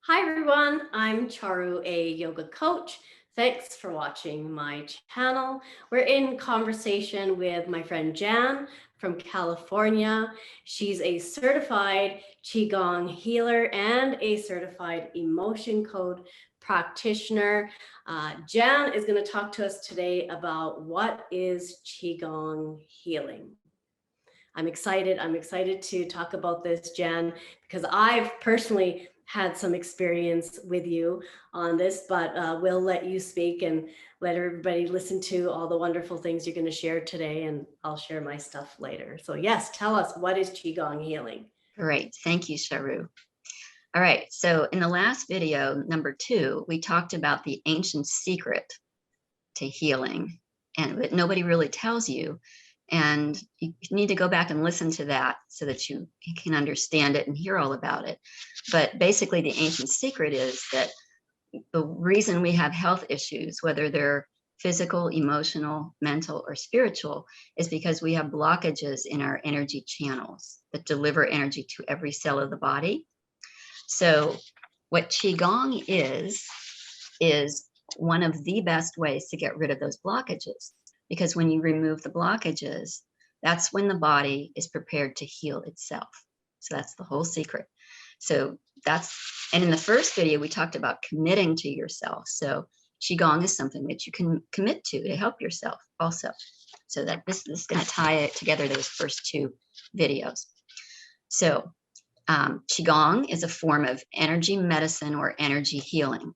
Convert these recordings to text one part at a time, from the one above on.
Hi everyone, I'm Charu, a yoga coach. Thanks for watching my channel. We're in conversation with my friend Jan from California. She's a certified Qigong healer and a certified emotion code practitioner. Jan is going to talk to us today about what is Qigong healing. I'm excited. I'm excited to talk about this, Jan, because I've personally had some experience with you on this, but we'll let you speak and let everybody listen to all the wonderful things you're going to share today, and I'll share my stuff later. So yes, tell us, what is Qigong healing? Great. Thank you, Charu. All right. So in the last video, number 2, we talked about the ancient secret to healing, and what nobody really tells you. And you need to go back and listen to that so that you can understand it and hear all about it. But basically, the ancient secret is that the reason we have health issues, whether they're physical, emotional, mental, or spiritual, is because we have blockages in our energy channels that deliver energy to every cell of the body. So what Qigong is one of the best ways to get rid of those blockages, because when you remove the blockages, that's when the body is prepared to heal itself. So that's the whole secret. So and in the first video, we talked about committing to yourself. So Qigong is something that you can commit to help yourself also. So that this is going to tie it together, those first 2 videos. So Qigong is a form of energy medicine or energy healing.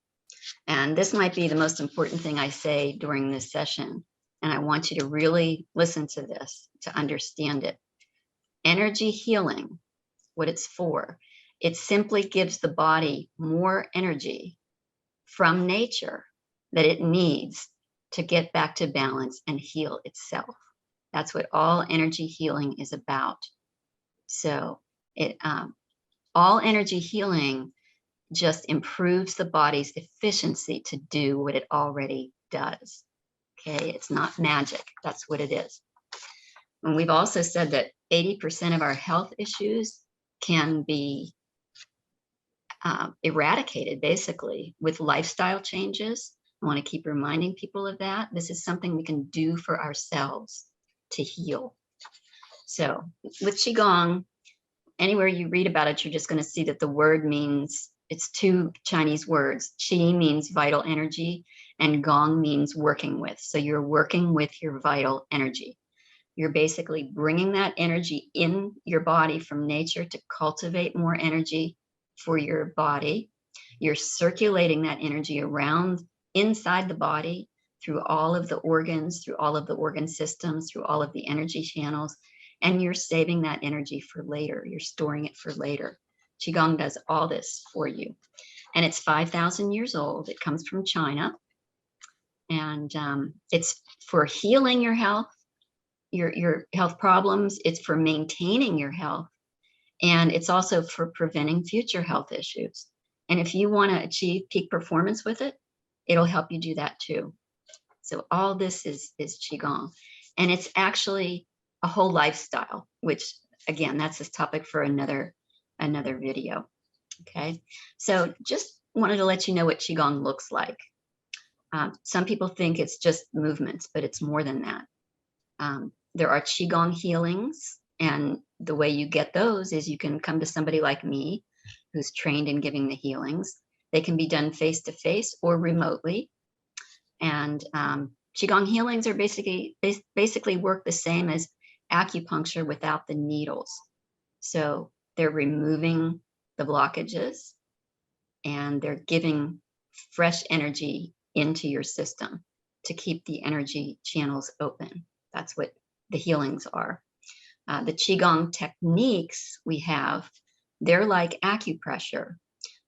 And this might be the most important thing I say during this session. And I want you to really listen to this to understand it. Energy healing, what it's for, it simply gives the body more energy from nature that it needs to get back to balance and heal itself. That's what all energy healing is about. So all energy healing just improves the body's efficiency to do what it already does. Okay, it's not magic. That's what it is. And we've also said that 80% of our health issues can be eradicated basically with lifestyle changes. I want to keep reminding people of that. This is something we can do for ourselves to heal. So with Qigong, anywhere you read about it, you're just going to see that the word means, it's 2 Chinese words. Qi means vital energy and Gong means working with. So you're working with your vital energy. You're basically bringing that energy in your body from nature to cultivate more energy for your body. You're circulating that energy around inside the body through all of the organs, through all of the organ systems, through all of the energy channels, and you're saving that energy for later. You're storing it for later. Qigong does all this for you. And it's 5,000 years old. It comes from China. And it's for healing your health, your health problems. It's for maintaining your health. And it's also for preventing future health issues. And if you want to achieve peak performance with it, it'll help you do that too. So all this is Qigong. And it's actually a whole lifestyle, which again, that's this topic for another video. Okay, so just wanted to let you know what Qigong looks like. Some people think it's just movements, but it's more than that. There are Qigong healings, and the way you get those is you can come to somebody like me who's trained in giving the healings. They can be done face-to-face or remotely. And Qigong healings are basically work the same as acupuncture without the needles. So they're removing the blockages and they're giving fresh energy into your system to keep the energy channels open. That's what the healings are. The Qigong techniques we have, they're like acupressure.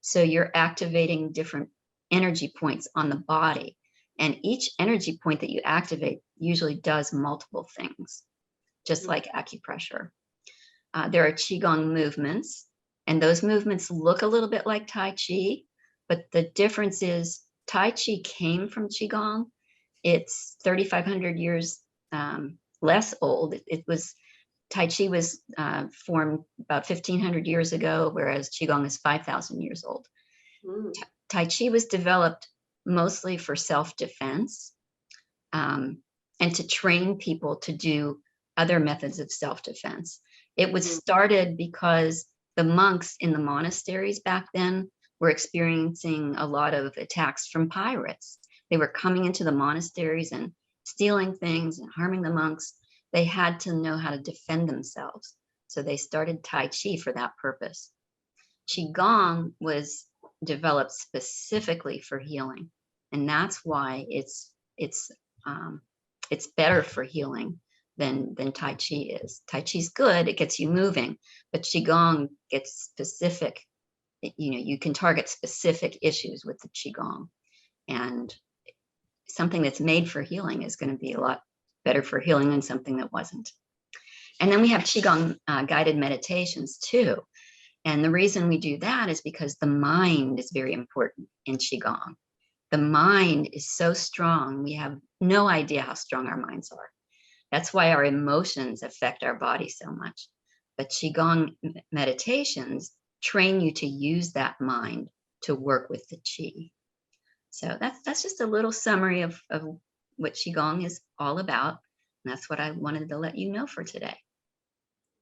So you're activating different energy points on the body. And each energy point that you activate usually does multiple things, just like acupressure. There are Qigong movements, and those movements look a little bit like Tai Chi, but the difference is Tai Chi came from Qigong. It's 3,500 years less old. Tai Chi was formed about 1,500 years ago, whereas Qigong is 5,000 years old. Mm. Tai Chi was developed mostly for self-defense, and to train people to do other methods of self-defense. It was Mhm. started because the monks in the monasteries back then were experiencing a lot of attacks from pirates. They were coming into the monasteries and stealing things and harming the monks. They had to know how to defend themselves. So they started Tai Chi for that purpose. Qigong was developed specifically for healing, and that's why um, it's better for healing than Tai Chi is. Tai Chi's good; it gets you moving, but Qigong gets specific. You know, you can target specific issues with the Qigong, and something that's made for healing is going to be a lot better for healing than something that wasn't. And then we have Qigong guided meditations too. And the reason we do that is because the mind is very important in Qigong. The mind is so strong, we have no idea how strong our minds are. That's why our emotions affect our body so much. But Qigong meditations train you to use that mind to work with the Qi. So that's just a little summary of what Qigong is all about. And that's what I wanted to let you know for today.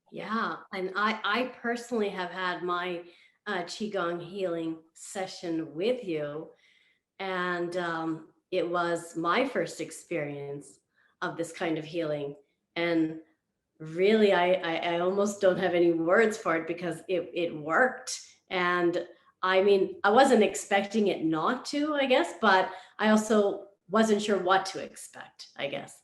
Yeah, and I personally have had my qigong healing session with you, and it was my first experience of this kind of healing, and really I almost don't have any words for it because it worked. And I mean, I wasn't expecting it not to, I guess, but I also wasn't sure what to expect, I guess.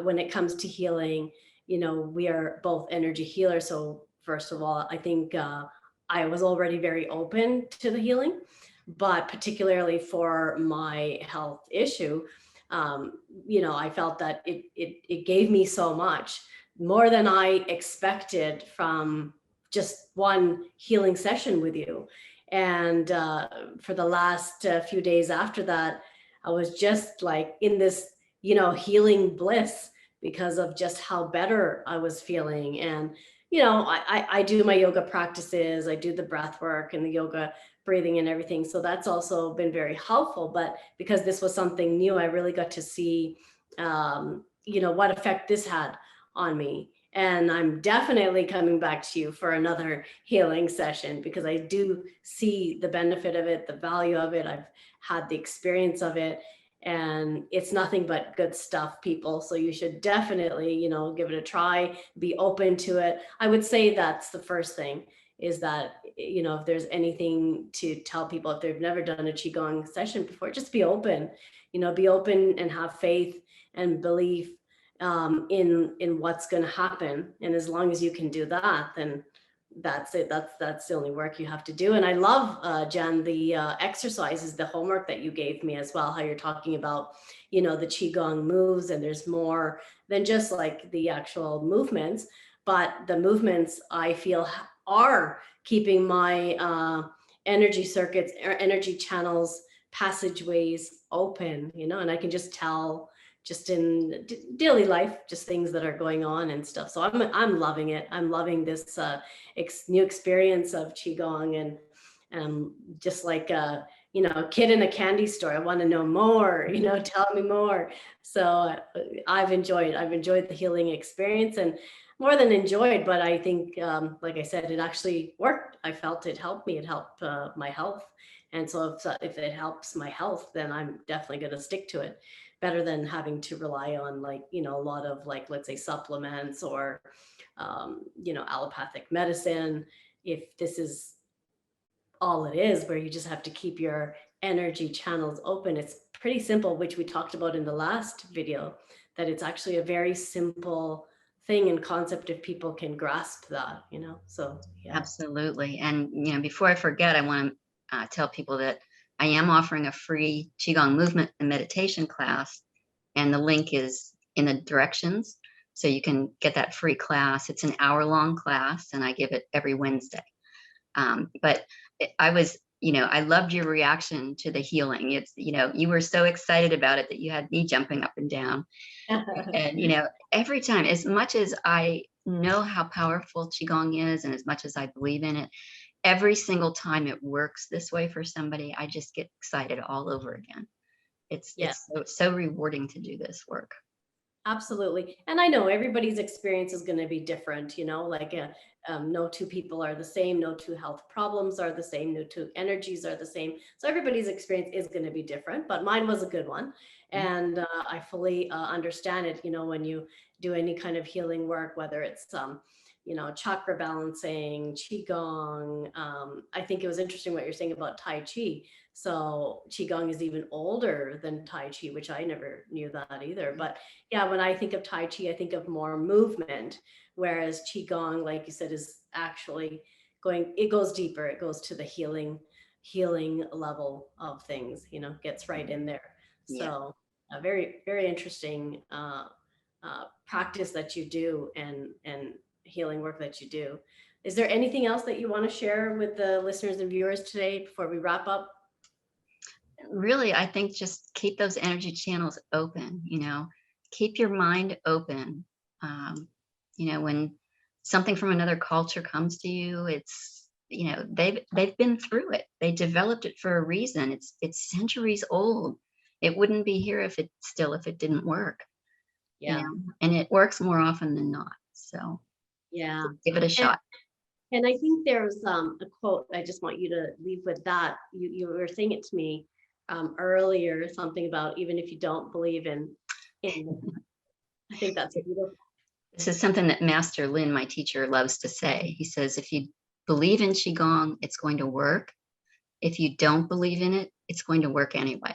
When it comes to healing, we are both energy healers. So first of all, I think I was already very open to the healing, but particularly for my health issue, I felt that it gave me so much more than I expected from just one healing session with you. And for the last few days after that, I was just like in this, healing bliss because of just how better I was feeling. And, I do my yoga practices, I do the breath work and the yoga breathing and everything. So that's also been very helpful. But because this was something new, I really got to see, what effect this had on me. And I'm definitely coming back to you for another healing session because I do see the benefit of it, the value of it. I've had the experience of it, and it's nothing but good stuff, people. So you should definitely, give it a try, be open to it. I would say that's the first thing, is that, if there's anything to tell people, if they've never done a qigong session before, just be open, be open and have faith and belief in what's going to happen. And as long as you can do that, then that's it. That's the only work you have to do. And I love, Jen, the exercises, the homework that you gave me as well, how you're talking about, the qigong moves, and there's more than just like the actual movements, but the movements I feel are keeping my energy circuits or energy channels, passageways open, and I can just tell just in daily life, just things that are going on and stuff. So I'm loving it. I'm loving this new experience of qigong, and just like a kid in a candy store. I want to know more. Tell me more. So I've enjoyed the healing experience, and more than enjoyed, but I think, like I said, it actually worked. I felt it helped me. It helped my health. And so if it helps my health, then I'm definitely going to stick to it, better than having to rely on, like, a lot of, like, let's say, supplements or, allopathic medicine. If this is all it is, where you just have to keep your energy channels open, it's pretty simple, which we talked about in the last video, that it's actually a very simple thing and concept if people can grasp that, so yeah. Absolutely. And, before I forget, I want to tell people that I am offering a free Qigong movement and meditation class, and the link is in the directions. So you can get that free class. It's an hour-long class, and I give it every Wednesday. But I was, I loved your reaction to the healing. It's, you were so excited about it that you had me jumping up and down. And, every time, as much as I know how powerful Qigong is, and as much as I believe in it, every single time it works this way for somebody, I just get excited all over again. Yeah. It's so rewarding to do this work. Absolutely. And I know everybody's experience is going to be different, like no two people are the same, no two health problems are the same, no two energies are the same. So everybody's experience is going to be different, but mine was a good one. Mhm. And I fully understand it, when you do any kind of healing work, whether it's, chakra balancing, Qigong. I think it was interesting what you're saying about Tai Chi. So Qigong is even older than Tai Chi, which I never knew that either. But yeah, when I think of Tai Chi, I think of more movement, whereas Qigong, like you said, is actually it goes deeper. It goes to the healing level of things, gets right in there. Yeah. So a very, very interesting practice that you do and healing work that you do. Is there anything else that you want to share with the listeners and viewers today before we wrap up? Really, I think just keep those energy channels open, keep your mind open. Um, when something from another culture comes to you, they've been through it. They developed it for a reason. It's centuries old. It wouldn't be here if it didn't work, Yeah. and it works more often than not. So Yeah. give it a And shot. And I think there's a quote I just want you to leave with that. You were saying it to me earlier, something about even if you don't believe in I think that's beautiful. This is something that Master Lin, my teacher, loves to say. He says, if you believe in Qigong, it's going to work. If you don't believe in it, it's going to work anyway.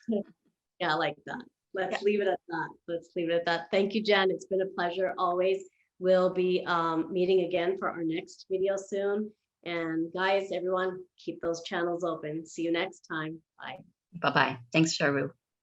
Yeah, I like that. Yeah. Let's leave it at that. Let's leave it at that. Thank you, Jen. It's been a pleasure always. We'll be meeting again for our next video soon. And guys, everyone, keep those channels open. See you next time. Bye. Bye bye. Thanks, Charu.